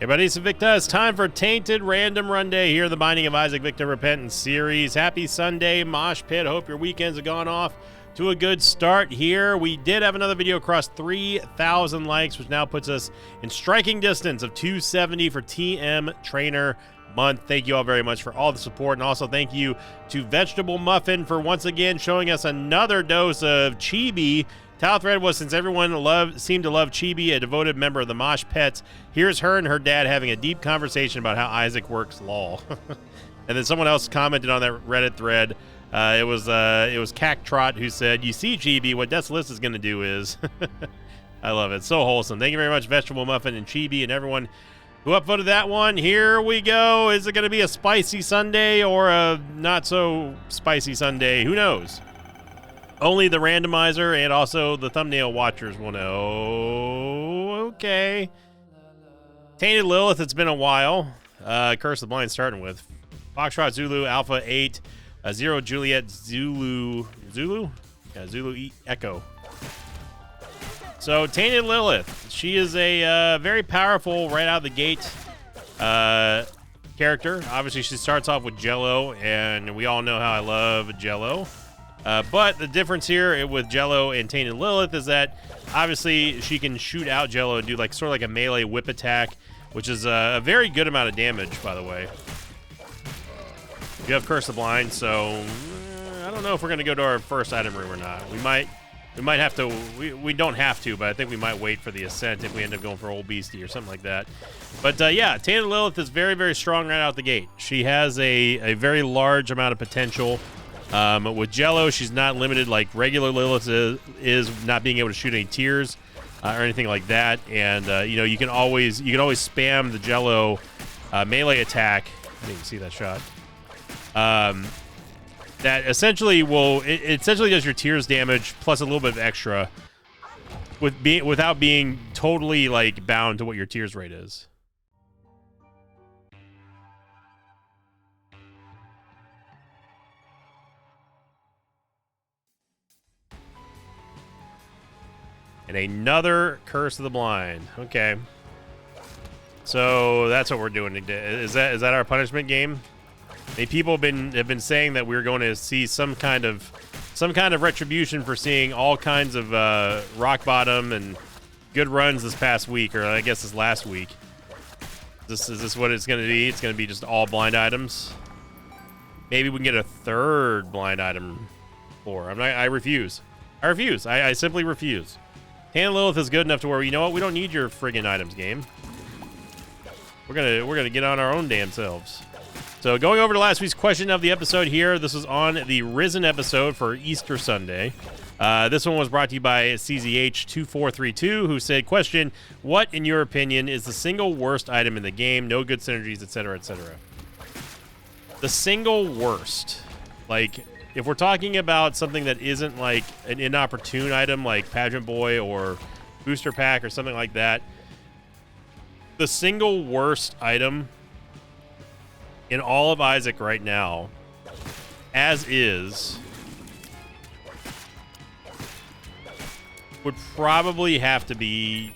Hey buddy, it's Victor. It's time for Tainted Random Run Day here, the Binding of Isaac Victor Repentance series. Happy Sunday, Mosh Pit. Hope your weekends have gone off to a good start here. We did have another video cross 3,000 likes, which now puts us in striking distance of 270 for TM Trainer Month. Thank you all very much for all the support, and also thank you to Vegetable Muffin for once again showing us another dose of Chibi. Title thread was, since everyone seemed to love Chibi, a devoted member of the Mosh Pets, here's her and her dad having a deep conversation about how Isaac works, lol. And then someone else commented on that Reddit thread. It was Cactrot who said, "You see, Chibi, what Desolus is going to do is..." I love it. So wholesome. Thank you very much, Vegetable Muffin and Chibi and everyone who upvoted that one. Here we go. Is it going to be a spicy Sunday or a not so spicy Sunday? Who knows? Only the randomizer and also the thumbnail watchers will know. Okay. Tainted Lilith, it's been a while. Curse of the Blind starting with. Foxtrot Zulu, Alpha 8, 0 Juliet Zulu. Zulu? Yeah, Zulu Echo. So, Tainted Lilith. She is a very powerful, right out of the gate character. Obviously, she starts off with Jello, and we all know how I love Jello. But the difference here with Jello and Tainted Lilith is that obviously she can shoot out Jello and do like sort of like a melee whip attack, which is a very good amount of damage, by the way. You have Curse of the Blind, so I don't know if we're gonna go to our first item room or not. We might have to. We don't have to, but I think we might wait for the Ascent if we end up going for Old Beastie or something like that. But yeah, Tainted Lilith is very, very strong right out the gate. She has a very large amount of potential. With Jello, she's not limited like regular Lilith is not being able to shoot any tears or anything like that. And you know, you can always spam the Jello melee attack. I didn't even see that shot. That essentially it essentially does your tears damage plus a little bit of extra without being totally like bound to what your tears rate is. And another Curse of the Blind. Okay. So that's what we're doing today. Is that our punishment game? I mean, people have been saying that we're going to see some kind of retribution for seeing all kinds of rock bottom and good runs this past week, or I guess this last week. Is this what it's going to be? It's going to be just all blind items. Maybe we can get a third blind item floor. I refuse. I simply refuse. Tainted Lilith is good enough to where, you know what, we don't need your friggin' items, game. We're gonna get on our own damn selves. So going over to last week's question of the episode here, this was on the Risen episode for Easter Sunday. This one was brought to you by CZH2432, who said, question, what, in your opinion, is the single worst item in the game? No good synergies, etc., etc. The single worst. Like, if we're talking about something that isn't like an inopportune item like Pageant Boy or Booster Pack or something like that, the single worst item in all of Isaac right now, as is, would probably have to be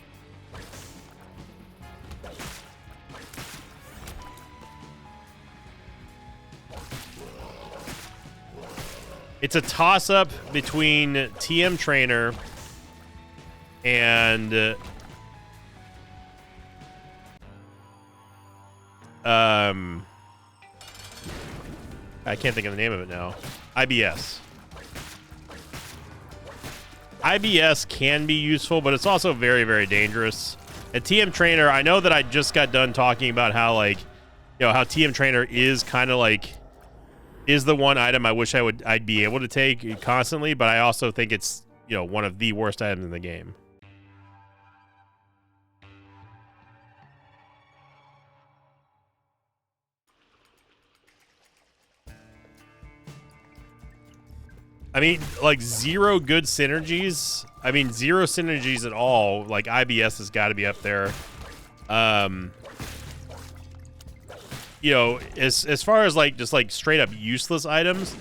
it's a toss-up between TM Trainer and I can't think of the name of it now. IBS. IBS can be useful, but it's also very, very dangerous. And TM Trainer, I know that I just got done talking about how, like, you know, how TM Trainer is kind of like is the one item I wish I'd be able to take constantly, but I also think it's, you know, one of the worst items in the game. I mean, like, zero good synergies. I mean, zero synergies at all. Like, IBS has got to be up there. You know, as far as like just like straight up useless items,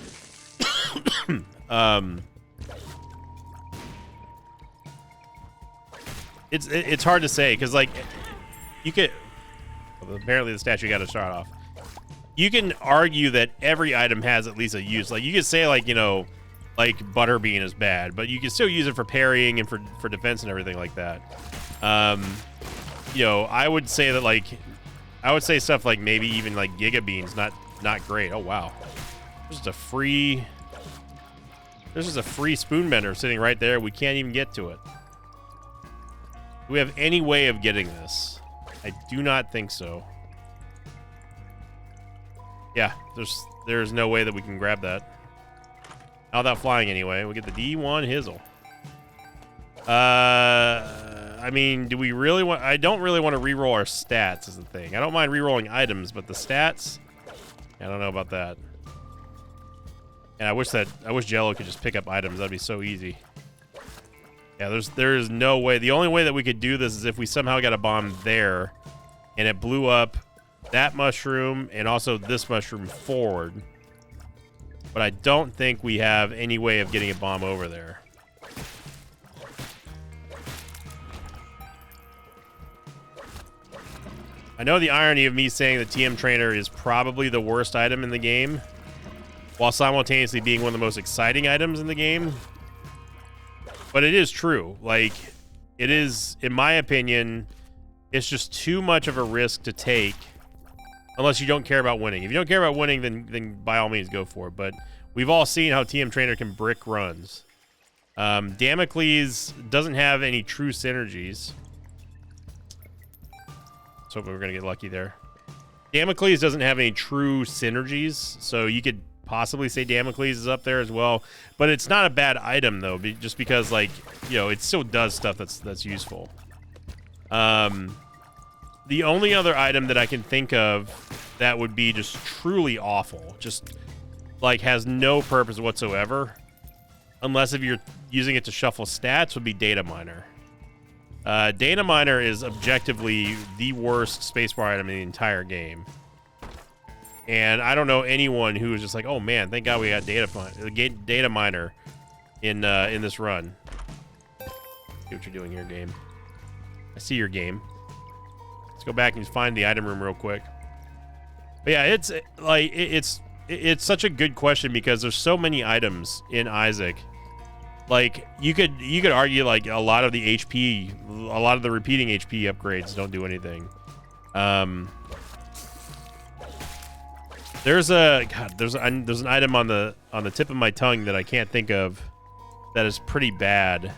it's hard to say because like you could Apparently the statue got to start off. You can argue that every item has at least a use. Like, you could say, like, you know, like Butterbean is bad, but you can still use it for parrying and for defense and everything like that. You know, I would say that, like, I would say stuff like maybe even like Giga Bean's not great. Oh wow, there's just a free spoon bender sitting right there. We can't even get to it. Do we have any way of getting this? I do not think so. Yeah, there's no way that we can grab that. Not without flying anyway. We get the D1 Hizzle. I mean, do we really want... I don't really want to reroll our stats is the thing. I don't mind rerolling items, but the stats... I don't know about that. And I wish Jello could just pick up items. That'd be so easy. Yeah, there is no way. The only way that we could do this is if we somehow got a bomb there, and it blew up that mushroom and also this mushroom forward. But I don't think we have any way of getting a bomb over there. I know the irony of me saying the TM Trainer is probably the worst item in the game, while simultaneously being one of the most exciting items in the game. But it is true. Like, it is, in my opinion, it's just too much of a risk to take unless you don't care about winning. If you don't care about winning, then by all means go for it. But we've all seen how TM Trainer can brick runs. Damocles doesn't have any true synergies. Let's hope we're going to get lucky there. Damocles doesn't have any true synergies, so you could possibly say Damocles is up there as well. But it's not a bad item, though, just because, like, you know, it still does stuff that's useful. The only other item that I can think of that would be just truly awful, just, like, has no purpose whatsoever, unless if you're using it to shuffle stats, would be Data Miner. Data Miner is objectively the worst spacebar item in the entire game. And I don't know anyone who is just like, oh man, thank God we got Data Miner in this run. See what you're doing here, game. I see your game. Let's go back and find the item room real quick. But yeah, it's like it's such a good question because there's so many items in Isaac. Like, you could argue, like, a lot of the HP, a lot of the repeating HP upgrades don't do anything. There's an item on the tip of my tongue that I can't think of that is pretty bad.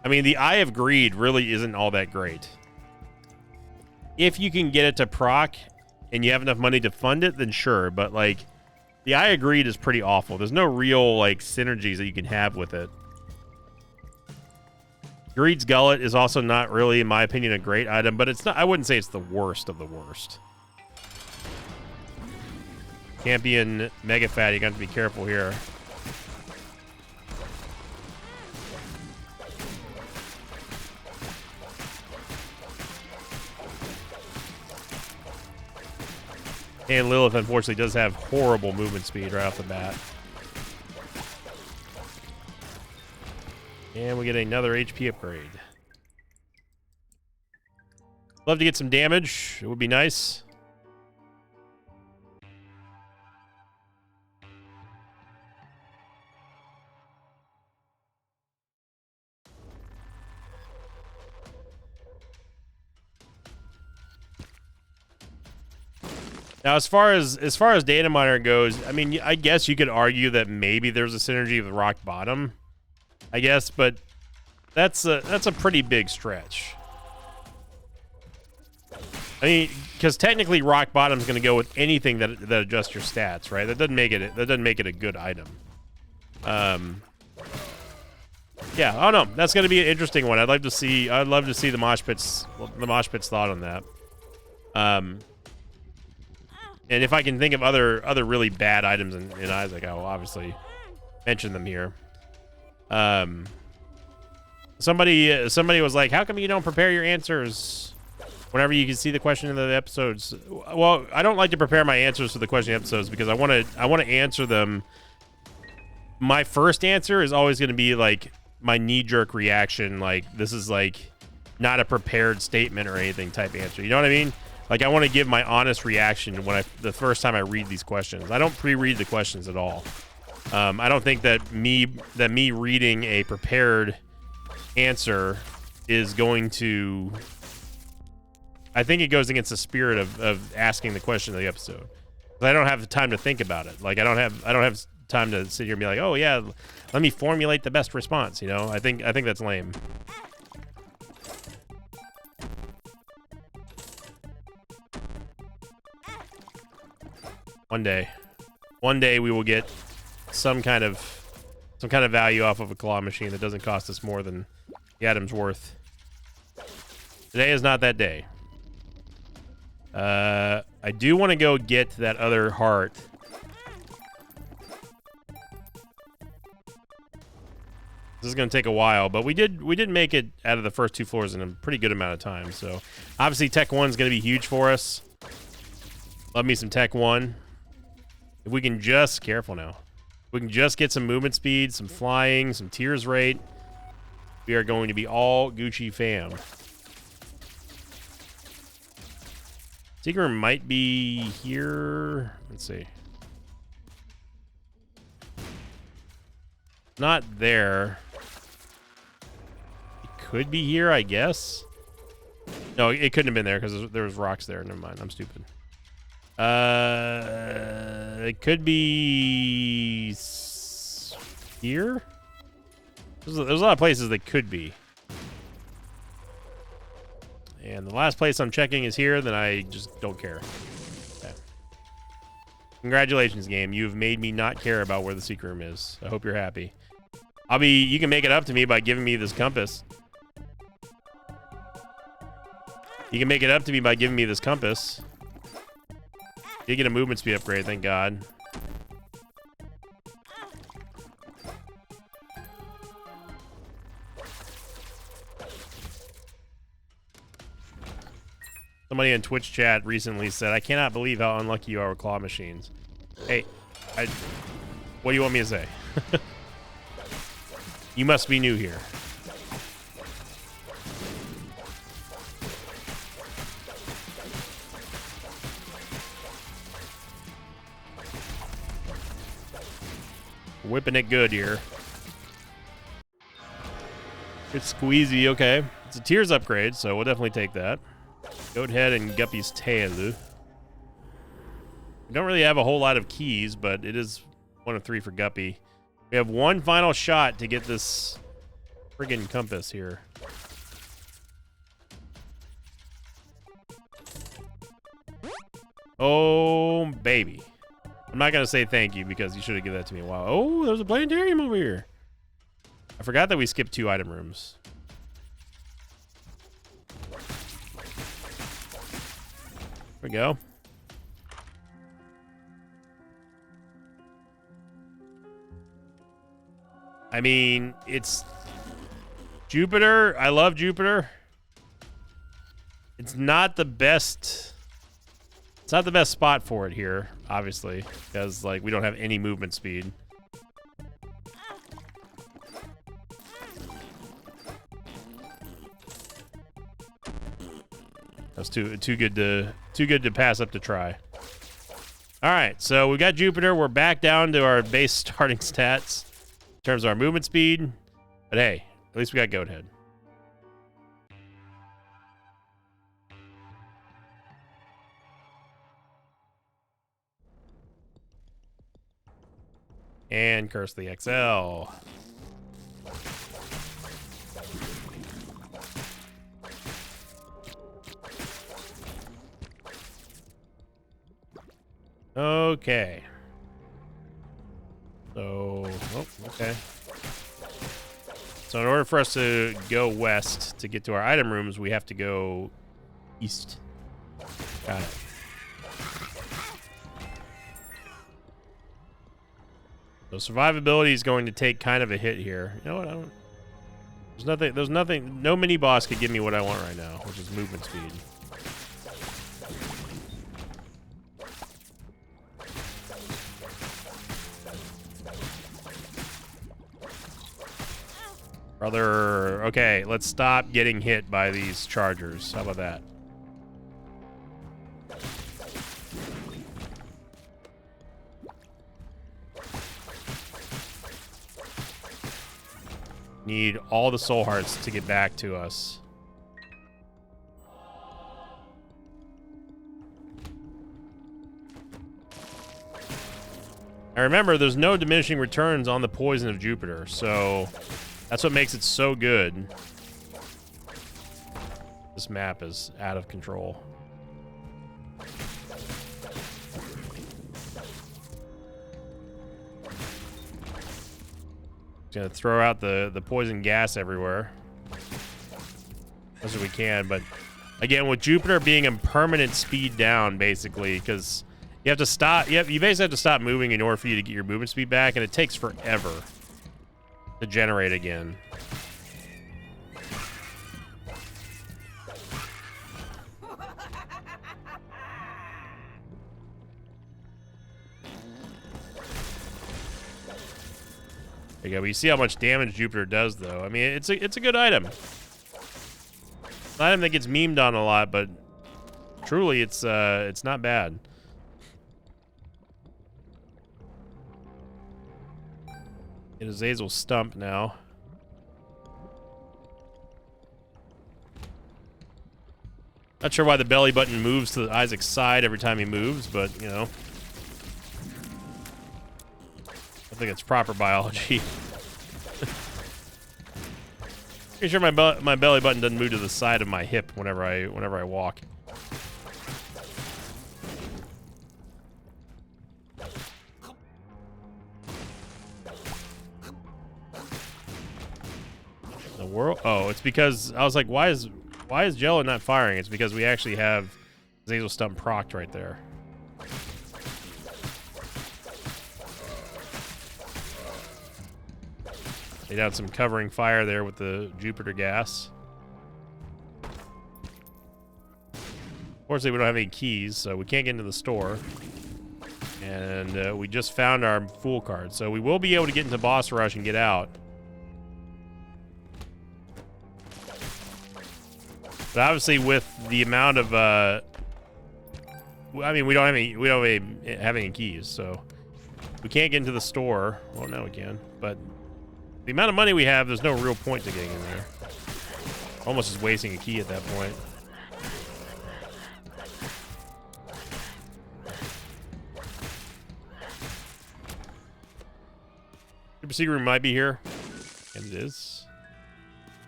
I mean, the Eye of Greed really isn't all that great. If you can get it to proc and you have enough money to fund it, then sure, but, like, the Eye of Greed is pretty awful. There's no real, like, synergies that you can have with it. Greed's Gullet is also not really, in my opinion, a great item, but it's not. I wouldn't say it's the worst of the worst. Champion Mega Fat, you got to be careful here. And Lilith, unfortunately, does have horrible movement speed right off the bat. And we get another HP upgrade. Love to get some damage. It would be nice. Now, as far as Data Miner goes, I mean, I guess you could argue that maybe there's a synergy with Rock Bottom, I guess, but that's a pretty big stretch. I mean, because technically Rock Bottom's going to go with anything that adjusts your stats, right? That doesn't make it a good item. Yeah, I don't know. That's going to be an interesting one. I'd love to see the Mosh Pit's thought on that. And if I can think of other really bad items in Isaac, I will obviously mention them here. Somebody was like, "How come you don't prepare your answers whenever you can see the question in the episodes?" Well, I don't like to prepare my answers for the question episodes because I want to answer them. My first answer is always going to be like my knee-jerk reaction, like this is like not a prepared statement or anything type answer. You know what I mean? Like, I want to give my honest reaction when the first time I read these questions. I don't pre-read the questions at all. I don't think that me reading a prepared answer is going to... I think it goes against the spirit of asking the question of the episode. I don't have the time to think about it. Like, I don't have time to sit here and be like, oh yeah, let me formulate the best response. You know, I think that's lame. One day we will get some kind of value off of a claw machine that doesn't cost us more than the item's worth. Today is not that day. I do want to go get that other heart. This is going to take a while, but we did make it out of the first 2 floors in a pretty good amount of time. So obviously Tech 1 is going to be huge for us. Love me some Tech 1. If we can just, careful now, if we can just get some movement speed, some flying, some tears rate, we are going to be all Gucci fam. Secret room might be here. Let's see. Not there. It could be here, I guess. No, it couldn't have been there because there was rocks there. Never mind. I'm stupid. It could be here. There's a lot of places that could be. And the last place I'm checking is here, then I just don't care. Okay. Congratulations, game. You've made me not care about where the secret room is. I hope you're happy. You can make it up to me by giving me this compass. You can make it up to me by giving me this compass. Did get a movement speed upgrade, thank God. Somebody in Twitch chat recently said, I cannot believe how unlucky you are with claw machines. Hey, what do you want me to say? You must be new here. Whipping it good here. It's squeezy, okay. It's a Tears upgrade, so we'll definitely take that. Goat head and Guppy's tail. We don't really have a whole lot of keys, but it is 1 of 3 for Guppy. We have one final shot to get this friggin' compass here. Oh, baby. I'm not going to say thank you because you should have given that to me a while. Oh, there's a planetarium over here. I forgot that we skipped 2 item rooms. There we go. I mean, it's Jupiter. I love Jupiter. It's not the best. It's not the best spot for it here, obviously, because like we don't have any movement speed. That's too good to pass up to try. All right, so we got Jupiter. We're back down to our base starting stats in terms of our movement speed. But hey, at least we got Goat Head. And Curse the XL. Okay. So, oh, okay. So in order for us to go west to get to our item rooms, we have to go east. Got it. So survivability is going to take kind of a hit here. You know what? There's nothing, no mini boss could give me what I want right now, which is movement speed. Brother, okay, let's stop getting hit by these chargers. How about that? Need all the soul hearts to get back to us. I remember there's no diminishing returns on the poison of Jupiter, so that's what makes it so good. This map is out of control. Gonna throw out the poison gas everywhere as we can, but again, with Jupiter being in permanent speed down, basically, because you have to stop. You basically have to stop moving in order for you to get your movement speed back, and it takes forever to generate again. There you go. But you see how much damage Jupiter does, though. I mean, it's a good item. It's an item that gets memed on a lot, but truly, it's not bad. Get Azazel stump now. Not sure why the belly button moves to Isaac's side every time he moves, but you know. I think it's proper biology. Pretty sure my belly button doesn't move to the side of my hip whenever I walk. The world? Oh, it's because I was like, why is Jello not firing? It's because we actually have Azazel Stump procced right there. Lay down some covering fire there with the Jupiter gas. Unfortunately, we don't have any keys, so we can't get into the store. And we just found our Fool card, so we will be able to get into Boss Rush and get out. But obviously, with the amount of, I mean, we don't have any keys, so we can't get into the store. Well, now we can, but the amount of money we have, there's no real point to getting in there. Almost just wasting a key at that point. Super secret room might be here, and it is.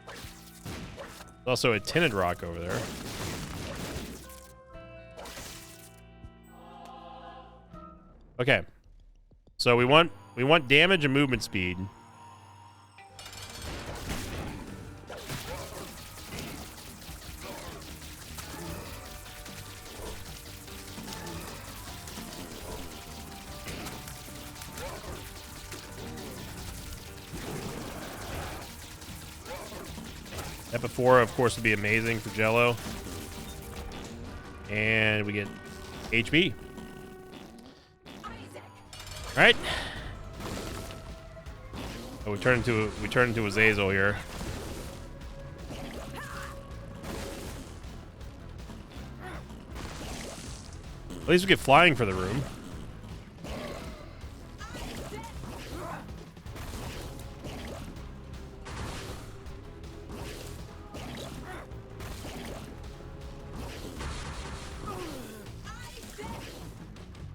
There's also a tinted rock over there. Okay, so we want damage and movement speed. Epipora, of course, would be amazing for Jello. And we get HP. All right. Oh, we turn into Azazel here. At least we get flying for the room.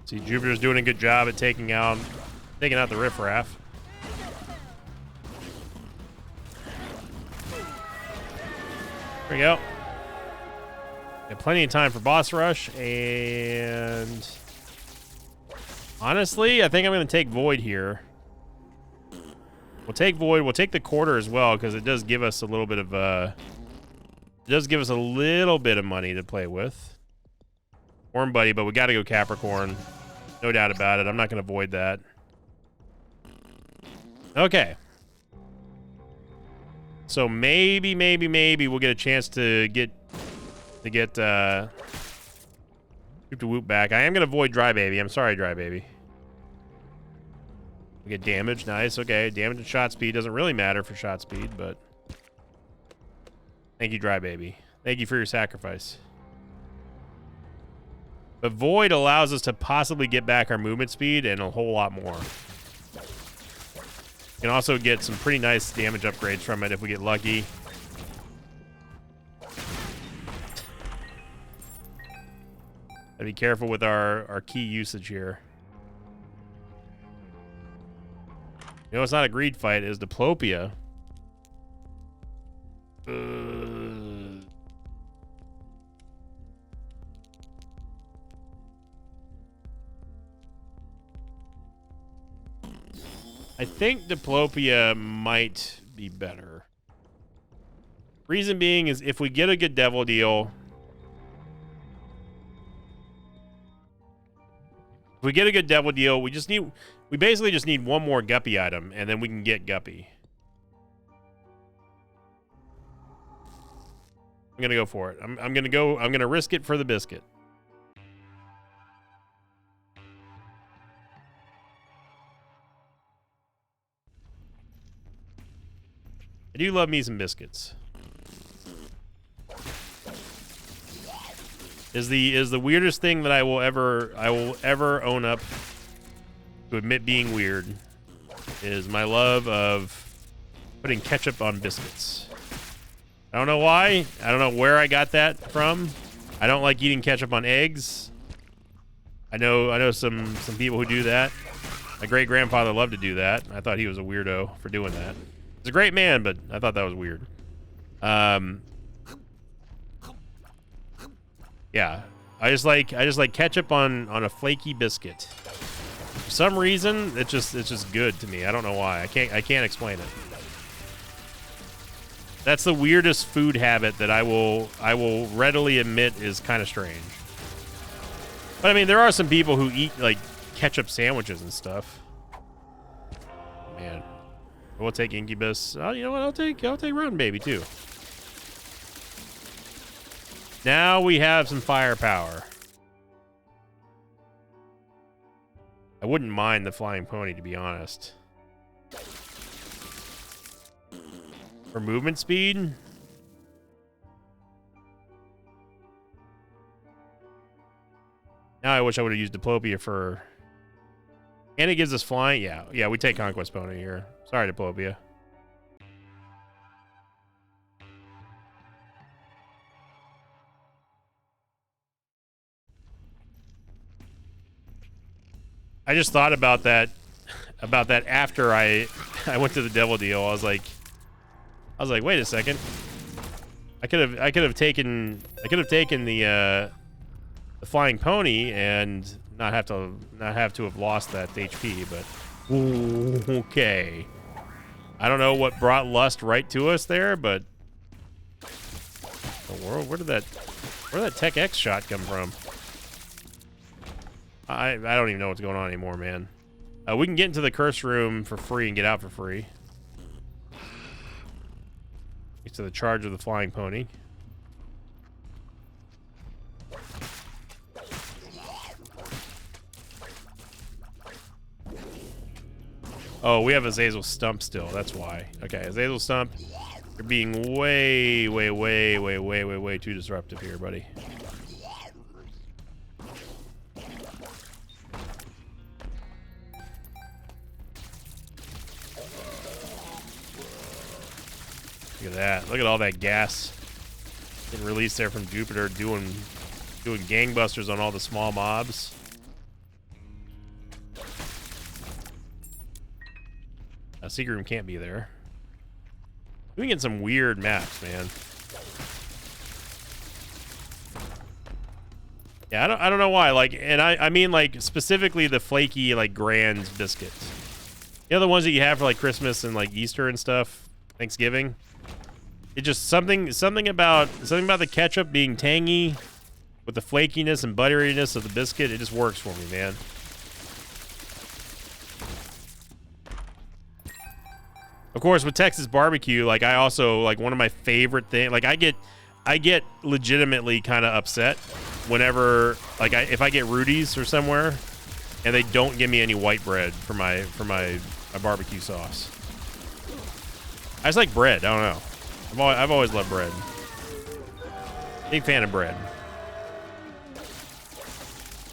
See, Jupiter's doing a good job at taking out the riffraff. There we go. Got plenty of time for boss rush, and honestly, I think I'm going to take Void here. We'll take Void. We'll take the quarter as well because it does give us a little bit of money to play with. Worm Buddy, but we got to go Capricorn. No doubt about it. I'm not going to void that. Okay. So maybe we'll get a chance to get Whoop back. I am going to void Dry Baby. I'm sorry, Dry Baby. We get damage. Nice. Okay. Damage and shot speed doesn't really matter for shot speed, but Thank you, Dry Baby. Thank you for your sacrifice. But Void allows us to possibly get back our movement speed and a whole lot more. We can also get some pretty nice damage upgrades from it if we get lucky. Gotta be careful with our key usage here. You know, it's not a greed fight, it's Diplopia. I think Diplopia might be better. Reason being is if we get a good devil deal, we basically just need one more Guppy item, and then we can get Guppy. I'm gonna go for it. I'm gonna risk it for the biscuit. I do love me some biscuits. Is the weirdest thing that I will ever own up to admit being weird is my love of putting ketchup on biscuits. I don't know why. I don't know where I got that from. I don't like eating ketchup on eggs. I know some people who do that. My great grandfather loved to do that. I thought he was a weirdo for doing that. He's a great man, but I thought that was weird. Yeah, I just like ketchup on a flaky biscuit. For some reason, it's just good to me. I don't know why. I can't explain it. That's the weirdest food habit that I will readily admit is kind of strange. But I mean, there are some people who eat like ketchup sandwiches and stuff. Man, we'll take Incubus. Oh, you know what? I'll take Rotten Baby too. Now we have some firepower. I wouldn't mind the Flying Pony, to be honest. For movement speed? Now I wish I would have used Diplopia for... And it gives us flying? Yeah, we take Conquest Pony here. Sorry, Diplopia. I just thought about that after I went to the devil deal. I was like, wait a second. I could have taken the Flying Pony and not have to have lost that HP, but ooh, okay. I don't know what brought lust right to us there, but the world, where did that Tech X shot come from? I don't even know what's going on anymore, man. We can get into the curse room for free and get out for free. Get to the charge of the Flying Pony. Oh, we have Azazel Stump still. That's why. Okay, Azazel Stump, you're being way too disruptive here, buddy. Look at that. Look at all that gas getting released there from Jupiter, doing gangbusters on all the small mobs. A secret room can't be there. We can get some weird maps, man. Yeah, I don't know why. Like, and I mean like specifically the flaky like Grand biscuits. You know, the ones that you have for like Christmas and like Easter and stuff, Thanksgiving. It just something about the ketchup being tangy with the flakiness and butteriness of the biscuit. It just works for me, man. Of course, with Texas barbecue, like I also like one of my favorite things. Like I get legitimately kind of upset whenever like if I get Rudy's or somewhere and they don't give me any white bread for my barbecue sauce. I just like bread. I don't know. I've always loved bread. Big fan of bread.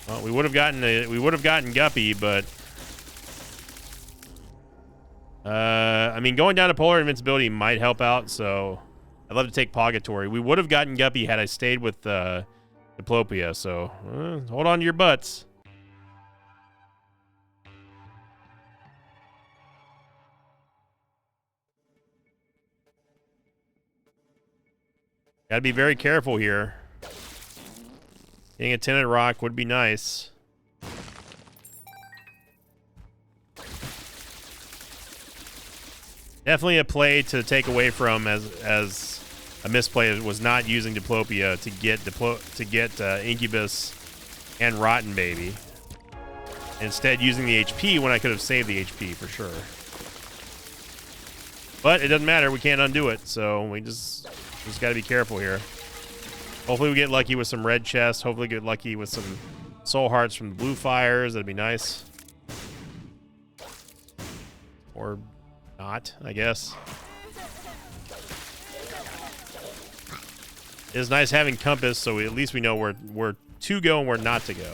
Well, we would have gotten Guppy, but I mean, going down to Polar Invincibility might help out, so I'd love to take Purgatory. We would have gotten Guppy had I stayed with Diplopia, so hold on to your butts. Gotta be very careful here. Getting a Tinted Rock would be nice. Definitely a play to take away from as a misplay was not using Diplopia to get Incubus and Rotten Baby. Instead using the HP when I could have saved the HP for sure. But it doesn't matter, we can't undo it, so we just gotta be careful here. Hopefully we get lucky with some red chests. Hopefully get lucky with some soul hearts from the blue fires. That'd be nice. Or not, I guess. It's nice having Compass, so at least we know where to go and where not to go.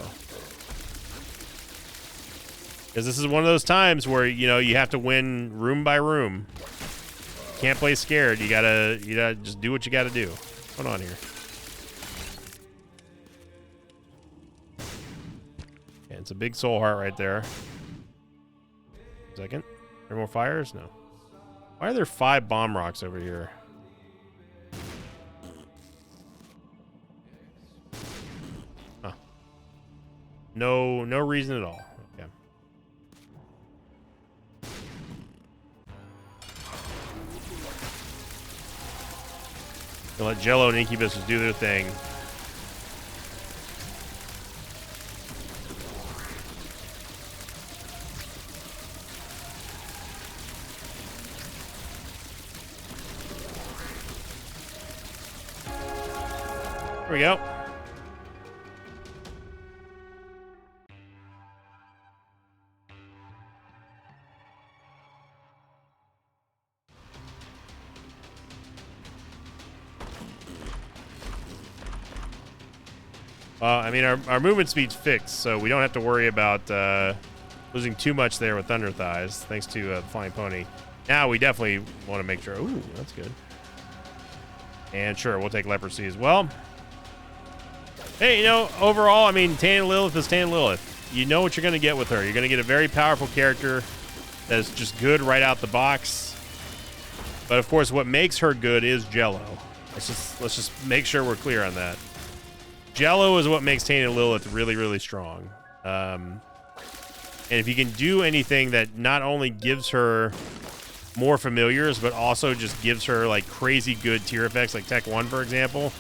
Because this is one of those times where, you know, you have to win room by room. Can't play scared. You gotta just do what you gotta do. What's going on here? Yeah, it's a big soul heart right there. Second. Are there more fires? No. Why are there 5 bomb rocks over here? Huh. No reason at all. Okay. Gonna let Jello and Incubus just do their thing. There we go. I mean, our movement speed's fixed, so we don't have to worry about losing too much there with Thunder Thighs, thanks to the Flying Pony. Now we definitely want to make sure. Ooh, that's good. And sure, we'll take Leprosy as well. Hey, you know, overall, I mean, Tainted Lilith is Tainted Lilith. You know what you're going to get with her. You're going to get a very powerful character that's just good right out the box. But, of course, what makes her good is Jello. Let's just make sure we're clear on that. Jello is what makes Tainted Lilith really, really strong. And if you can do anything that not only gives her more familiars, but also just gives her, like, crazy good tier effects, like Tech 1, for example,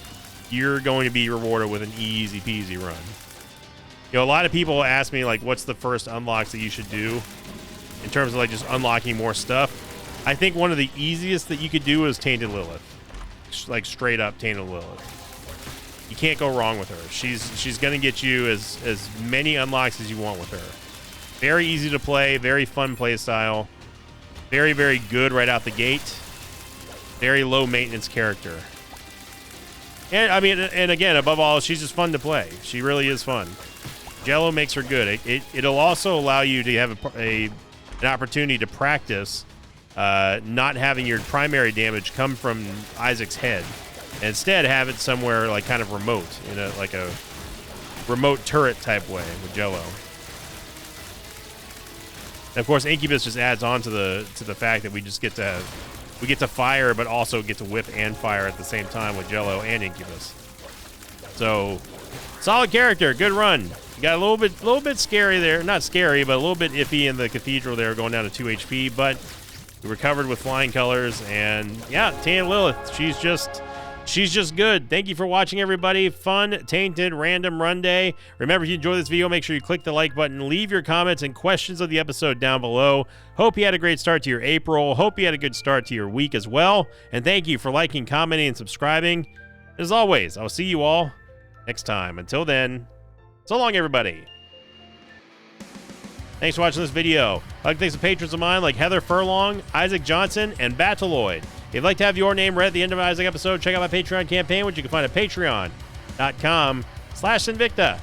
you're going to be rewarded with an easy peasy run. You know, a lot of people ask me, like, what's the first unlocks that you should do in terms of, like, just unlocking more stuff. I think one of the easiest that you could do is Tainted Lilith. Like, straight up Tainted Lilith. You can't go wrong with her. She's going to get you as many unlocks as you want with her. Very easy to play, very fun play style. Very, very good right out the gate. Very low maintenance character. And I mean, and again, above all, she's just fun to play. She really is fun. Jello makes her good. It'll also allow you to have an opportunity to practice not having your primary damage come from Isaac's head. And instead have it somewhere like kind of remote, in a remote turret type way with Jello. And of course, Incubus just adds on to the fact that we get to fire, but also get to whip and fire at the same time with Jello and Incubus. So, solid character, good run. You got a little bit scary there, not scary, but a little bit iffy in the Cathedral there, going down to 2 HP. But we recovered with flying colors, and yeah, Tainted Lilith, she's just good. Thank you for watching, everybody. Fun, tainted, random run day. Remember, if you enjoyed this video, make sure you click the like button. Leave your comments and questions of the episode down below. Hope you had a great start to your April. Hope you had a good start to your week as well. And thank you for liking, commenting, and subscribing. As always, I'll see you all next time. Until then, so long, everybody. Thanks for watching this video. I'd like to thank some patrons of mine like Heather Furlong, Isaac Johnson, and Battleoid. If you'd like to have your name read at the end of Isaac episode, check out my Patreon campaign, which you can find at patreon.com/Sinvicta.